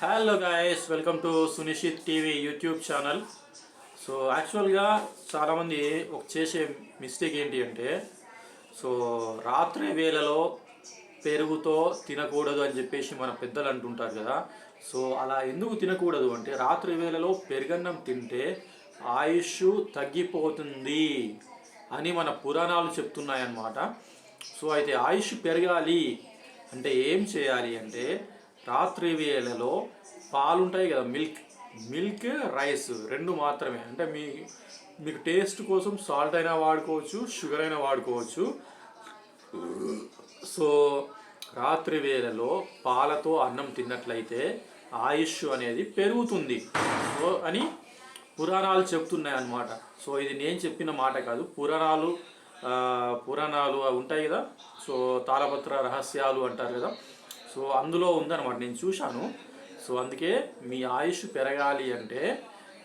Hello guys, welcome to Sunishith TV YouTube channel. So యాక్చువల్గా చాలామంది చేసే మిస్టేక్ ఏంటి అంటే, సో రాత్రి వేళలో పెరుగుతో తినకూడదు అని చెప్పేసి మన పెద్దలు అంటుంటారు కదా. సో అలా ఎందుకు తినకూడదు అంటే, రాత్రి వేళలో పెరుగన్నం తింటే ఆయుష్ తగ్గిపోతుంది అని మన పురాణాలు చెప్తున్నాయన్నమాట. సో అయితే ఆయుష్ పెరగాలి అంటే ఏం చేయాలి అంటే, రాత్రి వేళలో పాలు ఉంటాయి కదా, మిల్క్ రైస్ రెండు మాత్రమే. అంటే మీకు టేస్ట్ కోసం సాల్ట్ అయినా వాడుకోవచ్చు, షుగర్ అయినా వాడుకోవచ్చు. సో రాత్రి వేళలో పాలతో అన్నం తిన్నట్లయితే ఆయుష్ అనేది పెరుగుతుంది సో అని పురాణాలు చెప్తున్నాయి అన్నమాట. సో ఇది నేను చెప్పిన మాట కాదు, పురాణాలు ఉంటాయి కదా. సో తాళపత్ర రహస్యాలు అంటారు కదా, సో అందులో ఉందన్నమాట, నేను చూశాను. సో అందుకే మీ ఆయుష్ పెరగాలి అంటే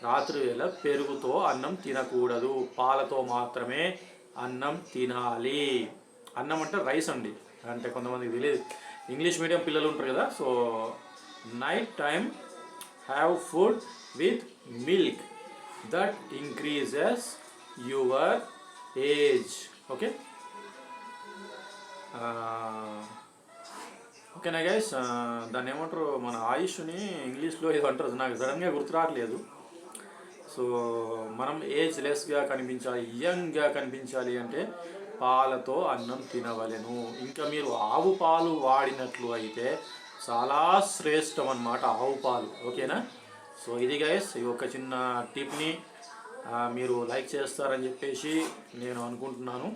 రాత్రి వేళ పెరుగుతో అన్నం తినకూడదు, పాలతో మాత్రమే అన్నం తినాలి. అన్నం అంటే రైస్ అండి, అంటే కొంతమందికి తెలియదు, ఇంగ్లీష్ మీడియం పిల్లలు ఉంటారు కదా. So night time have food with milk that increases your age. Okay ఓకేనా గైస్, దాన్ని ఏమంటారు, మన ఆయుష్ని ఇంగ్లీష్లో ఏదో అంటారు, నాకు సడన్గా గుర్తు రావట్లేదు. సో మనం ఏజ్ లెస్గా కనిపించాలి, యంగ్గా కనిపించాలి అంటే పాలతో అన్నం తినవలెను. ఇంకా మీరు ఆవు పాలు వాడినట్లు అయితే చాలా శ్రేష్టం అన్నమాట ఆవు పాలు. ఓకేనా. సో ఇది గైస్, ఈ ఒక చిన్న టిప్ని మీరు లైక్ చేస్తారని చెప్పేసి నేను అనుకుంటున్నాను.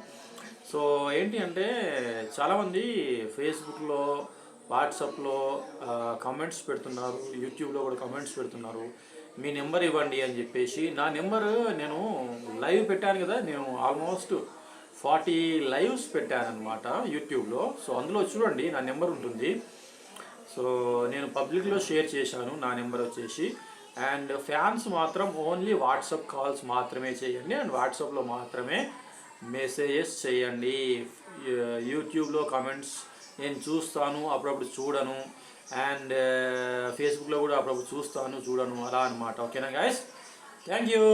సో ఏంటి అంటే, చాలామంది ఫేస్బుక్లో, వాట్సాప్లో కామెంట్స్ పెడుతున్నారు, యూట్యూబ్లో కూడా కామెంట్స్ పెడుతున్నారు, మీ నెంబర్ ఇవ్వండి అని చెప్పేసి. నా నెంబర్ నేను లైవ్ పెట్టాను కదా, నేను ఆల్మోస్ట్ 40 లైవ్స్ పెట్టాను అనమాట యూట్యూబ్లో. సో అందులో చూడండి, నా నెంబర్ ఉంటుంది. సో నేను పబ్లిక్లో షేర్ చేశాను నా నెంబర్ వచ్చేసి. అండ్ ఫ్యాన్స్ మాత్రం ఓన్లీ వాట్సాప్ కాల్స్ మాత్రమే చేయండి, అండ్ వాట్సాప్లో మాత్రమే మెసేజెస్ చేయండి. యూట్యూబ్లో కామెంట్స్ నేను చూస్తాను, అప్పుడప్పుడు చూడను. అండ్ ఫేస్బుక్లో కూడా అప్పుడప్పుడు చూస్తాను, చూడను, అలా అనమాట. ఓకేనా గైస్, థ్యాంక్ యూ.